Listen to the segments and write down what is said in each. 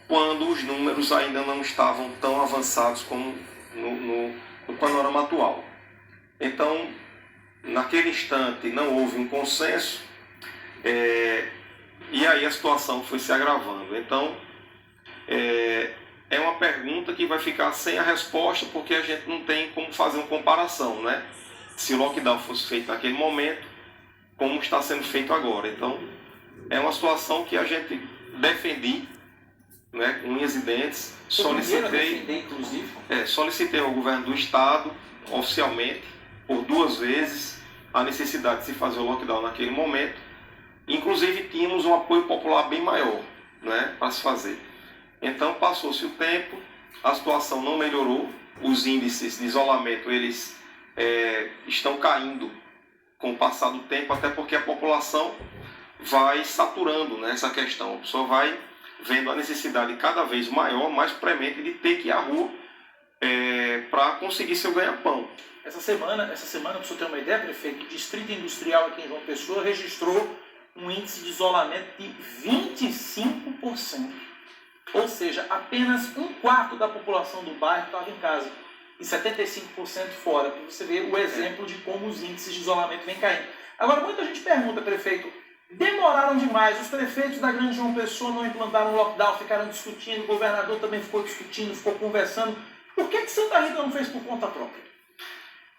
quando os números ainda não estavam tão avançados como no panorama atual. Então, naquele instante não houve um consenso, e aí a situação foi se agravando. Então, é uma pergunta que vai ficar sem a resposta, porque a gente não tem como fazer uma comparação, né? Se o lockdown fosse feito naquele momento, como está sendo feito agora. Então, é uma situação que a gente defendi, né, com unhas e dentes, solicitei ao governo do estado, oficialmente, por 2 vezes, a necessidade de se fazer o lockdown naquele momento. Inclusive, tínhamos um apoio popular bem maior, né, para se fazer. Então, passou-se o tempo, a situação não melhorou, os índices de isolamento eles estão caindo com o passar do tempo, até porque a população vai saturando nessa questão. A pessoa vai vendo a necessidade cada vez maior, mais premente, de ter que ir à rua para conseguir seu ganha-pão. Essa semana, para você ter uma ideia, prefeito, o Distrito Industrial aqui em João Pessoa registrou um índice de isolamento de 25%. Ou seja, apenas 1/4 da população do bairro estava em casa e 75% fora, para você ver o exemplo de como os índices de isolamento vêm caindo. Agora, muita gente pergunta, prefeito, demoraram demais, os prefeitos da Grande João Pessoa não implantaram o lockdown, ficaram discutindo, o governador também ficou discutindo, ficou conversando. Por que Santa Rita não fez por conta própria?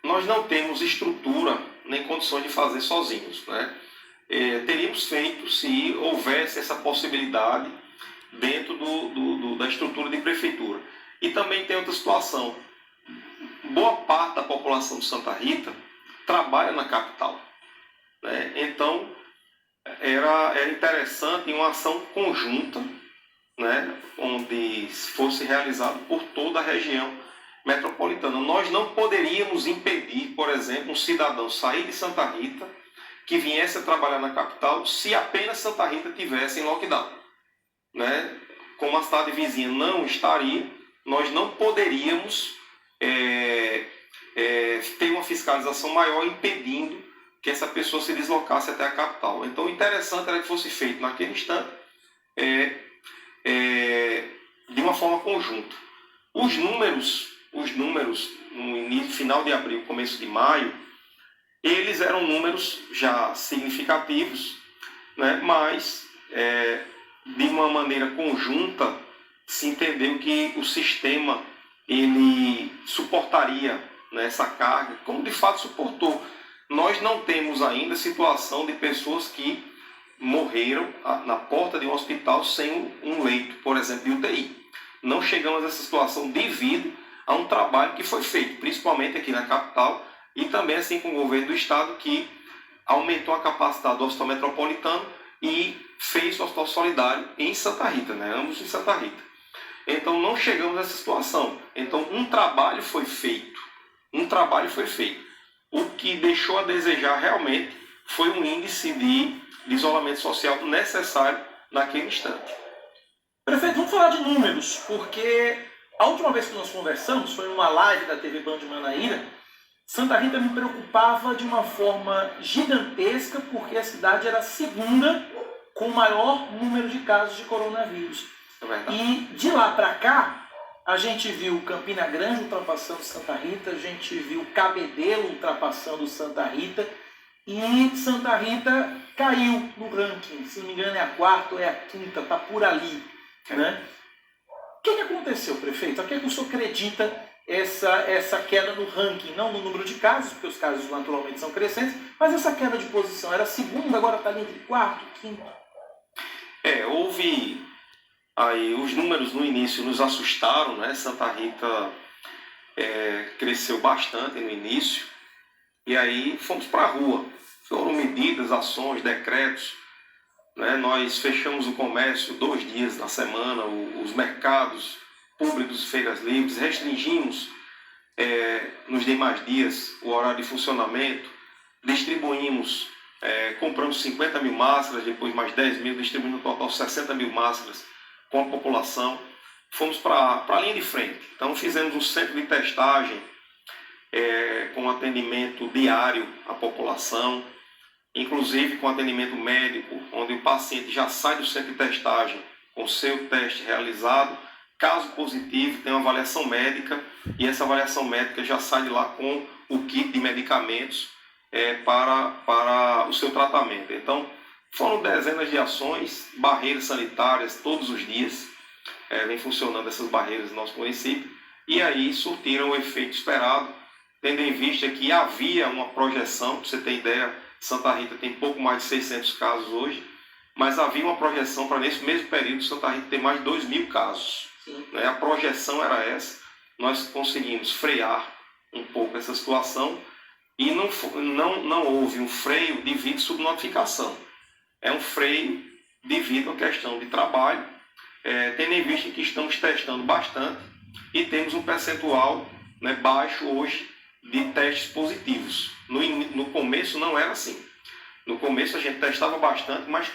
Nós não temos estrutura nem condições de fazer sozinhos, né? Teríamos feito se houvesse essa possibilidade dentro da estrutura de prefeitura. E também tem outra situação. Boa parte da população de Santa Rita trabalha na capital, né? Então, era interessante uma ação conjunta, né, onde fosse realizado por toda a região metropolitana. Nós não poderíamos impedir, por exemplo, um cidadão sair de Santa Rita que viesse a trabalhar na capital se apenas Santa Rita tivesse em lockdown, né? Como a cidade vizinha não estaria, nós não poderíamos ter uma fiscalização maior impedindo que essa pessoa se deslocasse até a capital. Então, o interessante era que fosse feito naquele instante de uma forma conjunta. Os números no início, final de abril, começo de maio, eles eram números já significativos, né? Mas de uma maneira conjunta se entendeu que o sistema ele suportaria, né, essa carga, como de fato suportou. Nós não temos ainda situação de pessoas que morreram na porta de um hospital sem um leito, por exemplo, de UTI. Não chegamos a essa situação devido a um trabalho que foi feito, principalmente aqui na capital, e também assim com o governo do estado, que aumentou a capacidade do hospital metropolitano e fez o hospital solidário em Santa Rita, né? Ambos em Santa Rita. Então não chegamos a essa situação. Então um trabalho foi feito. O que deixou a desejar realmente foi um índice de isolamento social necessário naquele instante. Prefeito, vamos falar de números, porque a última vez que nós conversamos foi numa live da TV Band de Manaíra. Santa Rita me preocupava de uma forma gigantesca, porque a cidade era a segunda com o maior número de casos de coronavírus. E de lá para cá, a gente viu Campina Grande ultrapassando Santa Rita, a gente viu Cabedelo ultrapassando Santa Rita, e Santa Rita caiu no ranking, se não me engano é a 4ª ou é a 5ª, está por ali, né? O que aconteceu, prefeito? A que o senhor acredita essa queda no ranking? Não no número de casos, porque os casos naturalmente são crescentes, mas essa queda de posição, era a segunda, agora está ali entre 4º e 5º. Houve aí os números no início nos assustaram, né? Santa Rita cresceu bastante no início, e aí fomos para a rua. Foram medidas, ações, decretos, né? Nós fechamos o comércio 2 dias na semana, os mercados públicos, feiras livres, restringimos nos demais dias o horário de funcionamento, distribuímos, compramos 50 mil máscaras, depois mais 10 mil, distribuindo no total 60 mil máscaras com a população. Fomos para a linha de frente. Então fizemos um centro de testagem com atendimento diário à população, inclusive com atendimento médico, onde o paciente já sai do centro de testagem com seu teste realizado. Caso positivo, tem uma avaliação médica e essa avaliação médica já sai de lá com o kit de medicamentos para o seu tratamento. Então, foram dezenas de ações, barreiras sanitárias todos os dias, vem funcionando essas barreiras no nosso município, e aí surtiram o efeito esperado, tendo em vista que havia uma projeção, para você ter ideia, Santa Rita tem pouco mais de 600 casos hoje, mas havia uma projeção para nesse mesmo período Santa Rita ter mais de 2.000 casos. Né? A projeção era essa, nós conseguimos frear um pouco essa situação e não houve um freio devido à subnotificação. É um freio devido à questão de trabalho, tendo em vista que estamos testando bastante e temos um percentual, né, baixo hoje de testes positivos. No começo não era assim. No começo a gente testava bastante, mas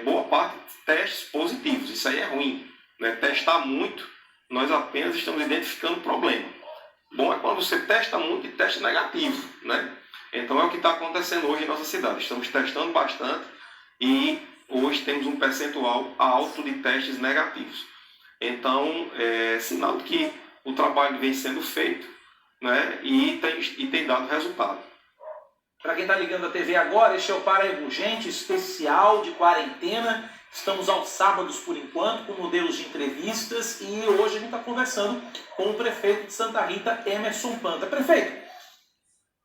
boa parte testes positivos. Isso aí é ruim. Né? Testar muito, nós apenas estamos identificando o problema. Bom é quando você testa muito e testa negativo. Né? Então é o que está acontecendo hoje em nossa cidade. Estamos testando bastante e hoje temos um percentual alto de testes negativos. Então, é sinal de que o trabalho vem sendo feito, né? e tem dado resultado. Para quem está ligando a TV agora, este é o Para Urgente especial de quarentena. Estamos aos sábados por enquanto, com modelos de entrevistas, e hoje a gente está conversando com o prefeito de Santa Rita, Emerson Panta. Prefeito,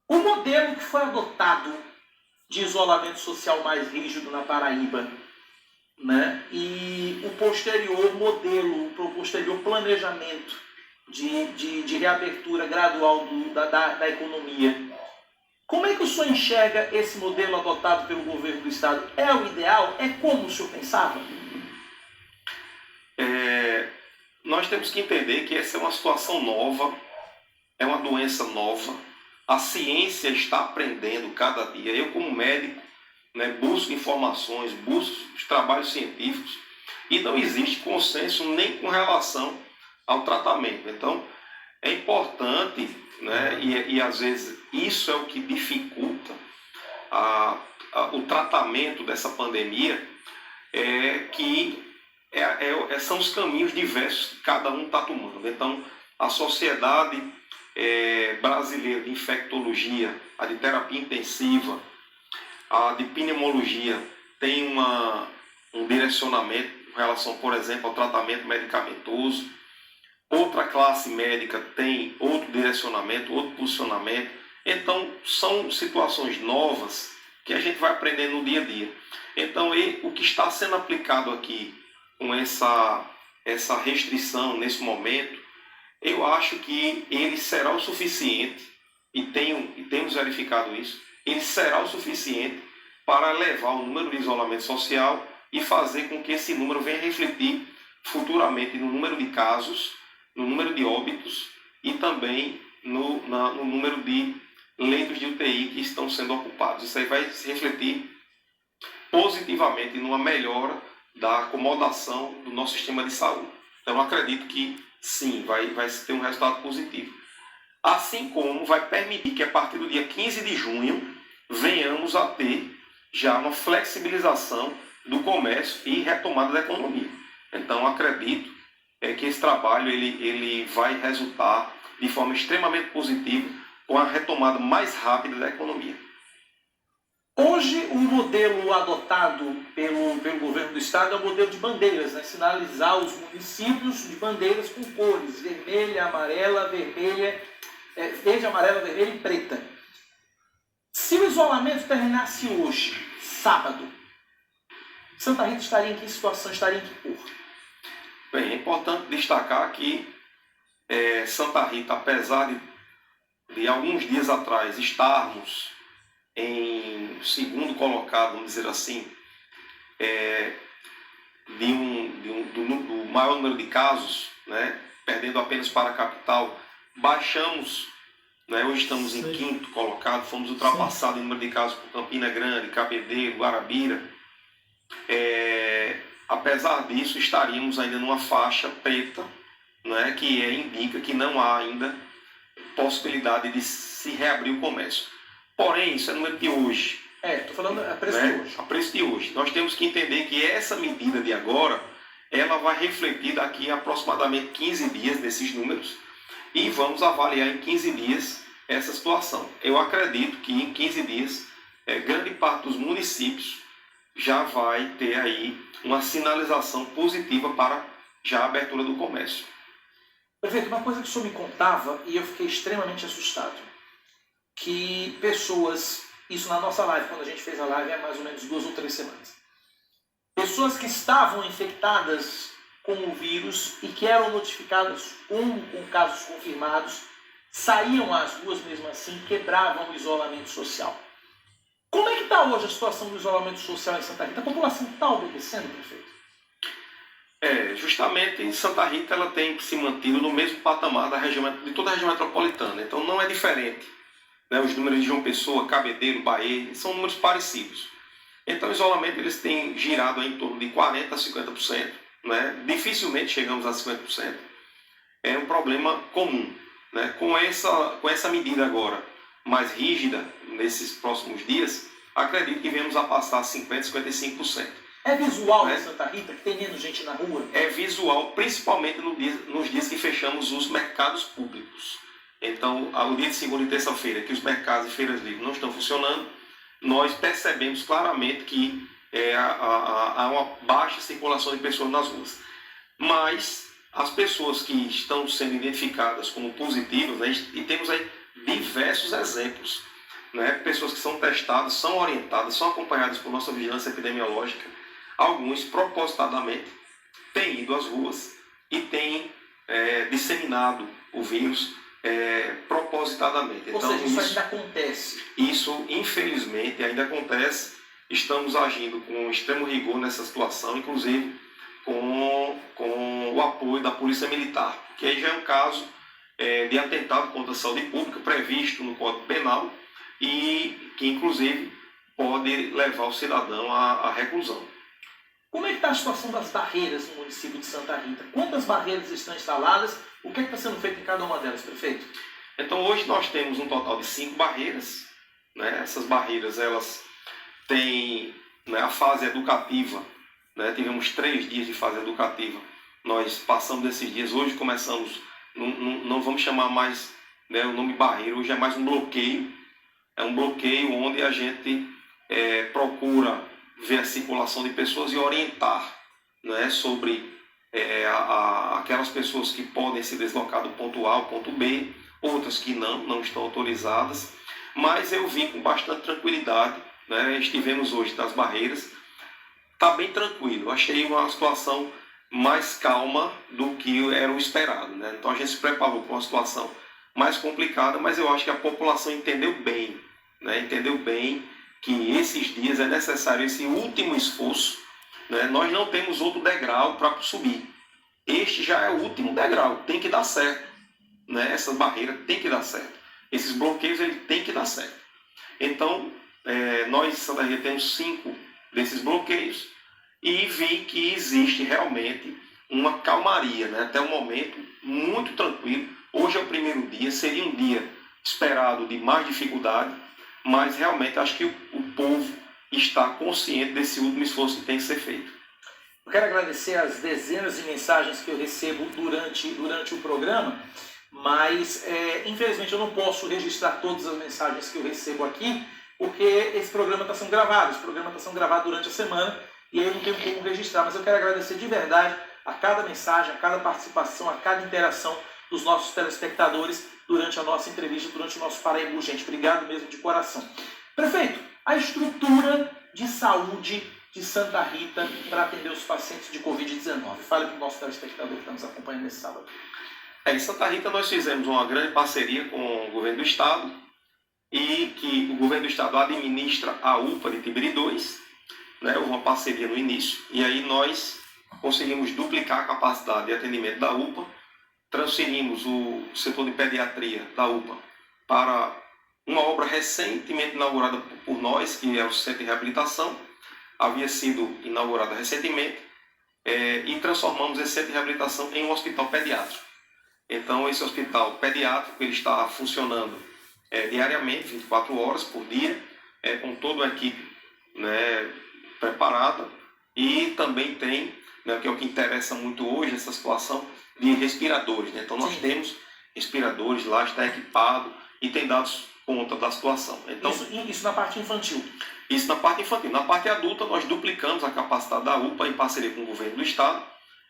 o modelo que foi adotado de isolamento social mais rígido na Paraíba, né, e o posterior modelo, o posterior planejamento de reabertura gradual da economia, como é que o senhor enxerga esse modelo adotado pelo governo do Estado? É o ideal? É como o senhor pensava? Nós temos que entender que essa é uma situação nova, é uma doença nova. A ciência está aprendendo cada dia. Eu, como médico, né, busco informações, busco os trabalhos científicos e não existe consenso nem com relação ao tratamento. Então, é importante, né, e às vezes isso é o que dificulta o tratamento dessa pandemia, são os caminhos diversos que cada um está tomando. Então, a Sociedade Brasileira de Infectologia, a de Terapia Intensiva, a de Pneumologia tem um direcionamento em relação, por exemplo, ao tratamento medicamentoso. Outra classe médica tem outro direcionamento, outro posicionamento. Então, são situações novas que a gente vai aprendendo no dia a dia. Então, o que está sendo aplicado aqui com essa restrição nesse momento, eu acho que ele será o suficiente, e temos verificado isso, ele será o suficiente para elevar o número de isolamento social e fazer com que esse número venha refletir futuramente no número de casos, no número de óbitos e também no número de leitos de UTI que estão sendo ocupados. Isso aí vai se refletir positivamente numa melhora da acomodação do nosso sistema de saúde. Então, eu acredito que sim, vai ter um resultado positivo. Assim como vai permitir que a partir do dia 15 de junho venhamos a ter já uma flexibilização do comércio e retomada da economia. Então, acredito que esse trabalho ele vai resultar de forma extremamente positiva com a retomada mais rápida da economia. Hoje, o modelo adotado pelo governo do Estado é o modelo de bandeiras, né? Sinalizar os municípios de bandeiras com cores, verde, amarela, vermelha e preta. Se o isolamento terminasse hoje, sábado, Santa Rita estaria em que situação, estaria em que cor? Bem, é importante destacar que Santa Rita, apesar de alguns dias atrás estarmos em segundo colocado, vamos dizer assim, do maior número de casos, né, perdendo apenas para a capital, baixamos, né, hoje estamos em quinto colocado, fomos ultrapassados em número de casos por Campina Grande, Cabedelo, Guarabira. Apesar disso, estaríamos ainda numa faixa preta, né, que indica que não há ainda possibilidade de se reabrir o comércio. Porém, isso é número de hoje. Estou falando a preço de hoje. A preço de hoje. Nós temos que entender que essa medida de agora, ela vai refletir daqui a aproximadamente 15 dias desses números e vamos avaliar em 15 dias essa situação. Eu acredito que em 15 dias, grande parte dos municípios já vai ter aí uma sinalização positiva para já a abertura do comércio. Prefeito, uma coisa que o senhor me contava e eu fiquei extremamente assustado, que pessoas, isso na nossa live, quando a gente fez a live há mais ou menos 2 ou 3 semanas, pessoas que estavam infectadas com o vírus e que eram notificadas com casos confirmados, saíam às ruas mesmo assim, quebravam o isolamento social. Como é que está hoje a situação do isolamento social em Santa Rita? A população está obedecendo, prefeito? Justamente em Santa Rita ela tem se mantido no mesmo patamar de toda a região metropolitana, então não é diferente. Os números de João Pessoa, Cabedelo, Bahia, são números parecidos. Então o isolamento eles têm girado em torno de 40% a 50%, dificilmente chegamos a 50%. É um problema comum. Com essa medida agora mais rígida, nesses próximos dias, acredito que venhamos a passar 50%, 55%. É visual em Santa Rita, que tem menos gente na rua? É visual, principalmente nos dias que fechamos os mercados públicos. Então, o dia de segunda e terça-feira, que os mercados e feiras livres não estão funcionando, nós percebemos claramente que há uma baixa circulação de pessoas nas ruas. Mas as pessoas que estão sendo identificadas como positivas, e temos aí diversos exemplos, pessoas que são testadas, são orientadas, são acompanhadas por nossa vigilância epidemiológica, alguns propositadamente têm ido às ruas e têm disseminado o vírus propositadamente. Ou seja, isso ainda acontece. Isso, infelizmente, ainda acontece. Estamos agindo com extremo rigor nessa situação, inclusive com o apoio da Polícia Militar, que aí já é um caso de atentado contra a saúde pública previsto no Código Penal e que, inclusive, pode levar o cidadão à reclusão. Como é que está a situação das barreiras no município de Santa Rita? Quantas barreiras estão instaladas? O que está sendo feito em cada uma delas, prefeito? Então, hoje nós temos um total de 5 barreiras. Essas barreiras, elas têm a fase educativa. Tivemos 3 dias de fase educativa. Nós passamos esses dias. Hoje começamos, não vamos chamar mais o nome barreira, hoje é mais um bloqueio. É um bloqueio onde a gente procura ver a circulação de pessoas e orientar sobre aquelas pessoas que podem se deslocar do ponto A ao ponto B, outras que não estão autorizadas, mas eu vim com bastante tranquilidade, estivemos hoje nas barreiras, está bem tranquilo, achei uma situação mais calma do que era o esperado, então a gente se preparou para uma situação mais complicada, mas eu acho que a população entendeu bem que esses dias é necessário esse último esforço, nós não temos outro degrau para subir. Este já é o último degrau, tem que dar certo. Essa barreira tem que dar certo. Esses bloqueios ele tem que dar certo. Então, nós em Santa Rita temos 5 desses bloqueios e vi que existe realmente uma calmaria, até o momento, muito tranquilo. Hoje é o primeiro dia, seria um dia esperado de mais dificuldade, mas realmente acho que o povo está consciente desse último esforço que tem que ser feito. Eu quero agradecer as dezenas de mensagens que eu recebo durante o programa, mas infelizmente eu não posso registrar todas as mensagens que eu recebo aqui, porque esse programa está sendo gravado, durante a semana e aí eu não tenho como registrar, mas eu quero agradecer de verdade a cada mensagem, a cada participação, a cada interação dos nossos telespectadores durante a nossa entrevista, durante o nosso Paraíba Urgente. Obrigado mesmo de coração. Prefeito, a estrutura de saúde de Santa Rita para atender os pacientes de Covid-19. Fale para o nosso telespectador que está nos acompanhando nesse sábado. Em Santa Rita nós fizemos uma grande parceria com o governo do estado e que o governo do estado administra a UPA de Tibiri 2, uma parceria no início, e aí nós conseguimos duplicar a capacidade de atendimento da UPA, transferimos o setor de pediatria da UPA para uma obra recentemente inaugurada por nós, que é o Centro de Reabilitação, havia sido inaugurada recentemente, e transformamos esse Centro de Reabilitação em um hospital pediátrico. Então, esse hospital pediátrico ele está funcionando diariamente, 24 horas por dia, com toda a equipe, né, preparada, e também tem, né, que é o que interessa muito hoje, essa situação de respiradores, né? Então nós Sim. temos respiradores lá, está equipado e tem dado conta da situação. Então, isso na parte infantil. Isso na parte infantil. Na parte adulta, nós duplicamos a capacidade da UPA em parceria com o governo do estado,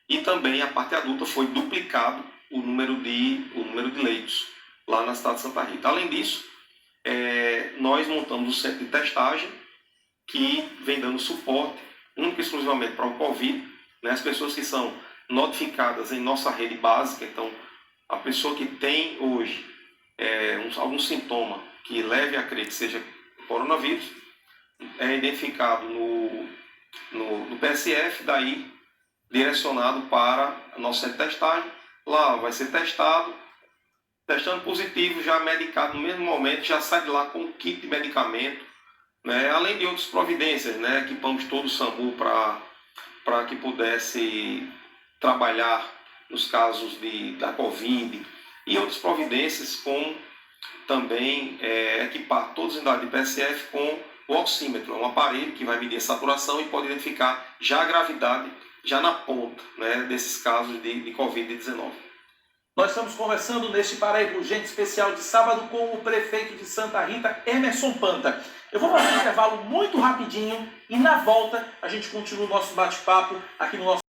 e também a parte adulta foi duplicado o número de leitos lá na cidade de Santa Rita. Além disso, nós montamos um centro de testagem que vem dando suporte único e exclusivamente para o Covid, né? As pessoas que são notificadas em nossa rede básica, então a pessoa que tem hoje algum sintoma que leve a crer que seja coronavírus, é identificado no PSF, daí direcionado para a nossa centro de testagem. Lá vai ser testando positivo, já medicado no mesmo momento, já sai de lá com um kit de medicamento, né? Além de outras providências, né? Equipamos todo o SAMU para que pudesse trabalhar nos casos da Covid, e outras providências, como também equipar todas as unidades de PSF com o oxímetro, é um aparelho que vai medir a saturação e pode identificar já a gravidade, já na ponta, né, desses casos de Covid-19. Nós estamos conversando neste Paraíba Urgente especial de sábado com o prefeito de Santa Rita, Emerson Panta. Eu vou fazer um intervalo muito rapidinho e na volta a gente continua o nosso bate-papo aqui no nosso